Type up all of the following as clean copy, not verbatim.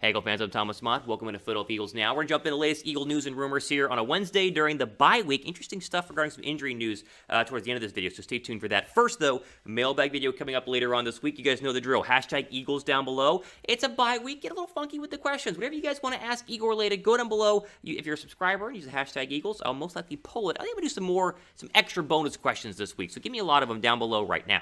Hey, Eagle fans, I'm Thomas Mott. Welcome into Philadelphia Eagles Now. We're going to jump into the latest Eagle news and rumors here on a Wednesday during the bye week. Interesting stuff regarding some injury news towards the end of this video, so stay tuned for that. First, though, mailbag video coming up later on this week. You guys know the drill. Hashtag Eagles down below. It's a bye week. Get a little funky with the questions. Whatever you guys want to ask Eagle-related, go down below. If you're a subscriber and use the hashtag Eagles, I'll most likely pull it. I think we'll do some extra bonus questions this week, so give me a lot of them down below right now.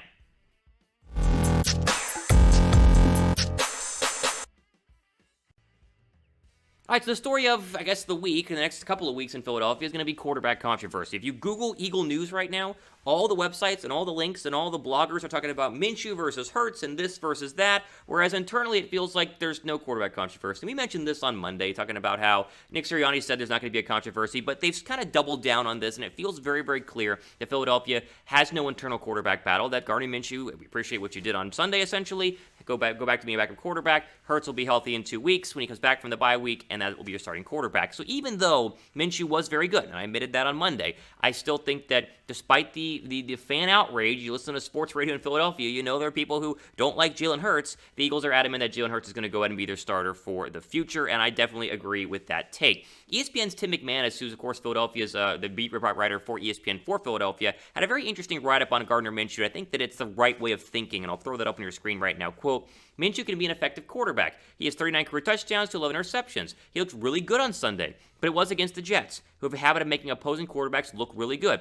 All right, so the story of, I guess, the week, in the next couple of weeks in Philadelphia is going to be quarterback controversy. If you Google Eagle News right now, all the websites and all the links and all the bloggers are talking about Minshew versus Hurts and this versus that, whereas internally it feels like there's no quarterback controversy. We mentioned this on Monday, talking about how Nick Sirianni said there's not going to be a controversy, but they've kind of doubled down on this, and it feels very, very clear that Philadelphia has no internal quarterback battle, that Gardner Minshew, we appreciate what you did on Sunday, essentially, go back to being a backup quarterback. Hurts will be healthy in 2 weeks when he comes back from the bye week, and that will be your starting quarterback. So even though Minshew was very good, and I admitted that on Monday, I still think that despite the fan outrage, you listen to sports radio in Philadelphia, you know there are people who don't like Jalen Hurts. The Eagles are adamant that Jalen Hurts is going to go ahead and be their starter for the future, and I definitely agree with that take. ESPN's Tim McManus, who's of course Philadelphia's the beat report writer for ESPN for Philadelphia, had a very interesting write-up on Gardner Minshew. I think that it's the right way of thinking, and I'll throw that up on your screen right now. Quote, Minshew can be an effective quarterback. He has 39 career touchdowns to 11 interceptions. He looked really good on Sunday, but it was against the Jets, who have a habit of making opposing quarterbacks look really good.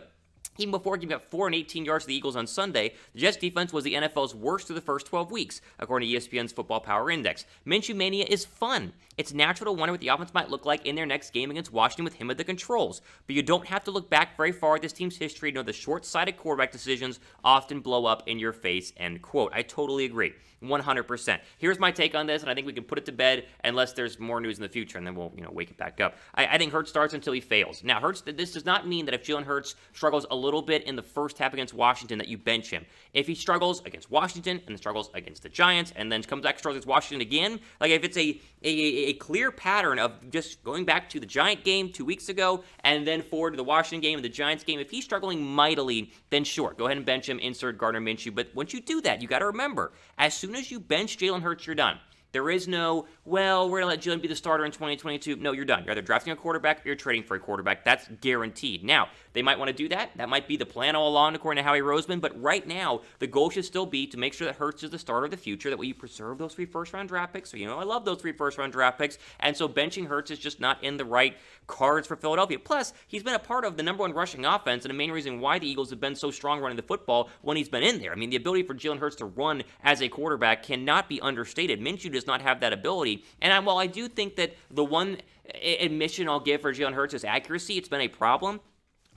Even before giving up 4 and 18 yards to the Eagles on Sunday, the Jets' defense was the NFL's worst through the first 12 weeks, according to ESPN's Football Power Index. Minshew mania is fun. It's natural to wonder what the offense might look like in their next game against Washington with him at the controls. But you don't have to look back very far at this team's history to know the short-sighted quarterback decisions often blow up in your face, end quote. I totally agree. 100%. Here's my take on this, and I think we can put it to bed unless there's more news in the future, and then we'll, wake it back up. I think Hurts starts until he fails. Now, this does not mean that if Jalen Hurts struggles a little bit in the first half against Washington that you bench him. If he struggles against Washington and then struggles against the Giants and then comes back and struggles against Washington again, like if it's a clear pattern of just going back to the Giant game 2 weeks ago and then forward to the Washington game and the Giants game, if he's struggling mightily, then sure, go ahead and bench him, insert Gardner Minshew. But once you do that, you got to remember, as soon as you bench Jalen Hurts, you're done. There is no, well, we're going to let Jalen be the starter in 2022. No, you're done. You're either drafting a quarterback or you're trading for a quarterback. That's guaranteed. Now, they might want to do that. That might be the plan all along, according to Howie Roseman. But right now, the goal should still be to make sure that Hurts is the starter of the future. That way you preserve those 3 first-round draft picks. So, I love those 3 first-round draft picks. And so benching Hurts is just not in the right cards for Philadelphia. Plus, he's been a part of the number 1 rushing offense and the main reason why the Eagles have been so strong running the football when he's been in there. I mean, the ability for Jalen Hurts to run as a quarterback cannot be understated. Minshew does not have that ability. And while I do think that the one admission I'll give for Jalen Hurts is accuracy, it's been a problem.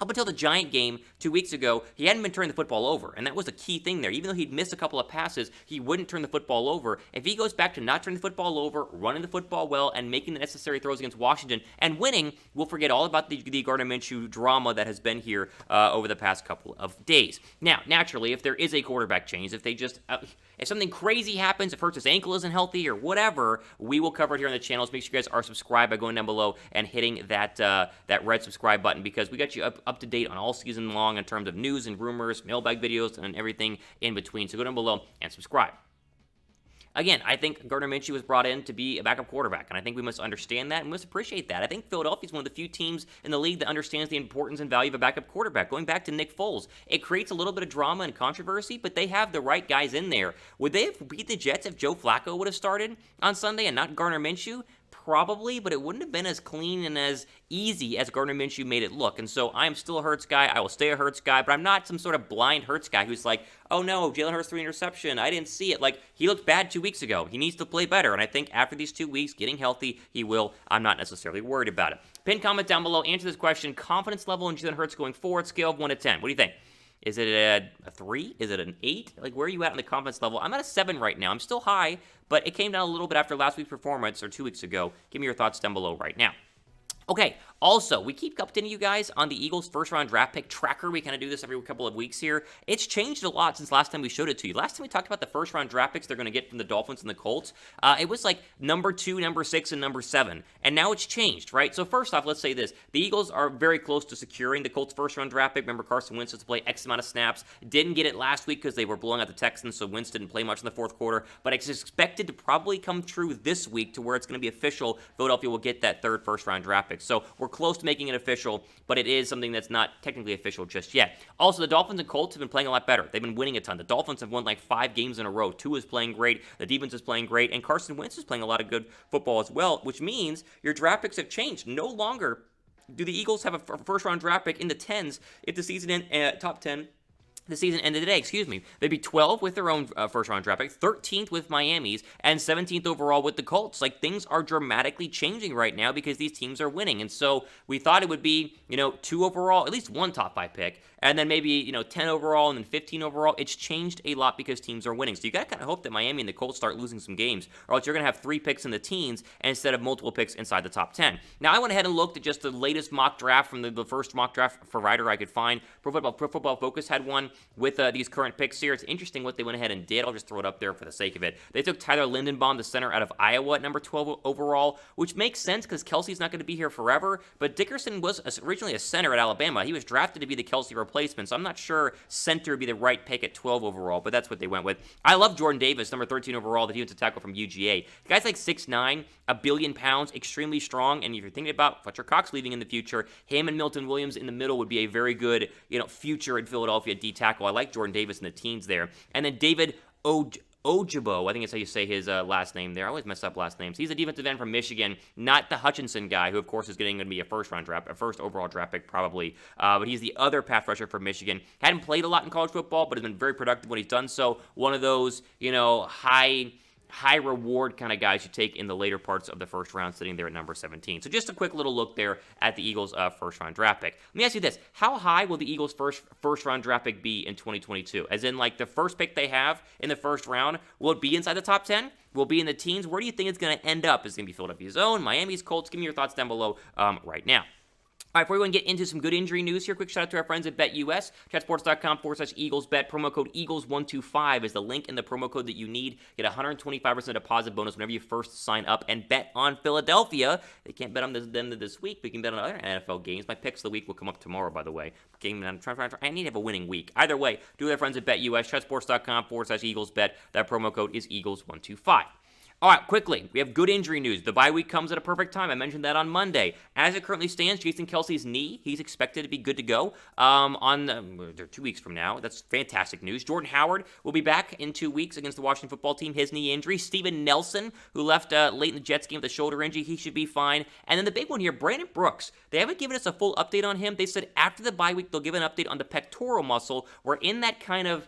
Up until the Giant game 2 weeks ago, he hadn't been turning the football over, and that was a key thing there. Even though he'd missed a couple of passes, he wouldn't turn the football over. If he goes back to not turning the football over, running the football well, and making the necessary throws against Washington, and winning, we'll forget all about the Gardner Minshew drama that has been here over the past couple of days. Now, naturally, if there is a quarterback change, if they just... if something crazy happens, if Hurts' ankle isn't healthy or whatever, we will cover it here on the channels. Make sure you guys are subscribed by going down below and hitting that red subscribe button because we got you up to date on all season long in terms of news and rumors, mailbag videos, and everything in between. So go down below and subscribe. Again, I think Gardner Minshew was brought in to be a backup quarterback, and I think we must understand that and must appreciate that. I think Philadelphia is one of the few teams in the league that understands the importance and value of a backup quarterback. Going back to Nick Foles, it creates a little bit of drama and controversy, but they have the right guys in there. Would they have beat the Jets if Joe Flacco would have started on Sunday and not Gardner Minshew? Probably, but it wouldn't have been as clean and as easy as Gardner Minshew made it look. And so I'm still a Hurts guy. I will stay a Hurts guy, but I'm not some sort of blind Hurts guy who's like, oh no, Jalen Hurts 3 interception. I didn't see it. Like, he looked bad 2 weeks ago. He needs to play better. And I think after these 2 weeks, getting healthy, he will. I'm not necessarily worried about it. Pin comment down below. Answer this question. Confidence level in Jalen Hurts going forward, scale of 1 to 10. What do you think? Is it a 3? Is it an 8? Like, where are you at on the confidence level? I'm at a 7 right now. I'm still high, but it came down a little bit after last week's performance, or 2 weeks ago. Give me your thoughts down below right now. Okay, also, we keep updating you guys on the Eagles' first-round draft pick tracker. We kind of do this every couple of weeks here. It's changed a lot since last time we showed it to you. Last time we talked about the first-round draft picks they're going to get from the Dolphins and the Colts. It was like number 2, number 6, and number 7. And now it's changed, right? So first off, let's say this. The Eagles are very close to securing the Colts' first-round draft pick. Remember, Carson Wentz has to play X amount of snaps. Didn't get it last week because they were blowing out the Texans, so Wentz didn't play much in the fourth quarter. But it's expected to probably come true this week to where it's going to be official. Philadelphia will get that third first-round draft pick. So we're close to making it official, but it is something that's not technically official just yet. Also, the Dolphins and Colts have been playing a lot better. They've been winning a ton. The Dolphins have won like 5 games in a row. Tua is playing great. The defense is playing great. And Carson Wentz is playing a lot of good football as well, which means your draft picks have changed. No longer do the Eagles have a first-round draft pick in the 10s if the season top 10 the season ended today, They'd be 12 with their own first-round draft pick, 13th with Miami's, and 17th overall with the Colts. Like, things are dramatically changing right now because these teams are winning. And so we thought it would be, 2 overall, at least 1 top 5 pick, and then maybe, 10 overall and then 15 overall. It's changed a lot because teams are winning. So you got to kind of hope that Miami and the Colts start losing some games, or else you're going to have 3 picks in the teens instead of multiple picks inside the top 10. Now, I went ahead and looked at just the latest mock draft from the first mock draft provider I could find. Pro Football Focus had one with these current picks here. It's interesting what they went ahead and did. I'll just throw it up there for the sake of it. They took Tyler Linderbaum, the center out of Iowa, at number 12 overall, which makes sense because Kelce's not going to be here forever, but Dickerson was originally a center at Alabama. He was drafted to be the Kelce replacement, so I'm not sure center would be the right pick at 12 overall, but that's what they went with. I love Jordan Davis, number 13 overall, the defensive tackle from UGA. The guy's like 6'9", a billion pounds, extremely strong, and if you're thinking about Fletcher Cox leaving in the future, him and Milton Williams in the middle would be a very good, future in Philadelphia D tackle. I like Jordan Davis in the teens there. And then David Ojabo, I think that's how you say his last name there. I always mess up last names. He's a defensive end from Michigan, not the Hutchinson guy, who of course is going to be a first overall draft pick probably. But he's the other pass rusher for Michigan. Hadn't played a lot in college football, but has been very productive when he's done so. One of those, high reward kind of guys you take in the later parts of the first round, sitting there at number 17. So just a quick little look there at the Eagles' first round draft pick. Let me ask you this. How high will the Eagles' first round draft pick be in 2022? As in, like, the first pick they have in the first round, will it be inside the top 10? Will it be in the teens? Where do you think it's going to end up? Is it going to be Philadelphia's own, Miami's, Colts? Give me your thoughts down below right now. All right, before we go and get into some good injury news here, quick shout out to our friends at BetUS. Chatsports.com/EaglesBet. Promo code Eagles125 is the link in the promo code that you need. Get a 125% deposit bonus whenever you first sign up and bet on Philadelphia. They can't bet on them this week. We can bet on other NFL games. My picks of the week will come up tomorrow, by the way. I need to have a winning week. Either way, do with our friends at BetUS. Chatsports.com/EaglesBet. That promo code is Eagles125. All right, quickly, we have good injury news. The bye week comes at a perfect time. I mentioned that on Monday. As it currently stands, Jason Kelce's knee, he's expected to be good to go they're 2 weeks from now. That's fantastic news. Jordan Howrd will be back in 2 weeks against the Washington football team, his knee injury. Steven Nelson, who left late in the Jets game with a shoulder injury, he should be fine. And then the big one here, Brandon Brooks. They haven't given us a full update on him. They said after the bye week, they'll give an update on the pectoral muscle. We're in that kind of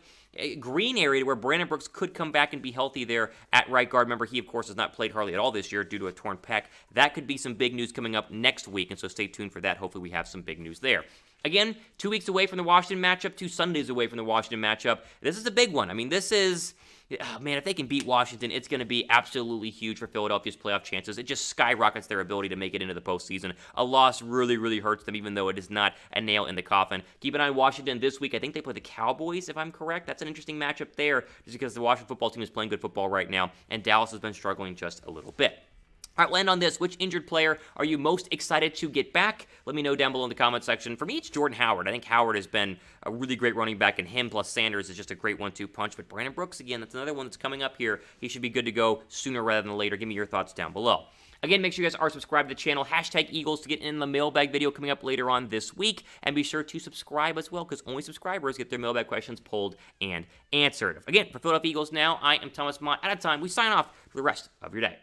green area where Brandon Brooks could come back and be healthy there at right guard. Remember, he, of course, has not played hardly at all this year due to a torn pec. That could be some big news coming up next week, and so stay tuned for that. Hopefully we have some big news there. Again, 2 weeks away from the Washington matchup, 2 Sundays away from the Washington matchup. This is a big one. I mean, this is, if they can beat Washington, it's going to be absolutely huge for Philadelphia's playoff chances. It just skyrockets their ability to make it into the postseason. A loss really, really hurts them, even though it is not a nail in the coffin. Keep an eye on Washington this week. I think they play the Cowboys, if I'm correct. That's an interesting matchup there, just because the Washington football team is playing good football right now, and Dallas has been struggling just a little bit. All right, land on this. Which injured player are you most excited to get back? Let me know down below in the comment section. For me, it's Jordan Howrd. I think Howrd has been a really great running back, and him plus Sanders is just a great 1-2 punch. But Brandon Brooks, again, that's another one that's coming up here. He should be good to go sooner rather than later. Give me your thoughts down below. Again, make sure you guys are subscribed to the channel. #Eagles to get in the mailbag video coming up later on this week. And be sure to subscribe as well, because only subscribers get their mailbag questions pulled and answered. Again, for Philadelphia Eagles Now, I am Thomas Mott. At a time, we sign off for the rest of your day.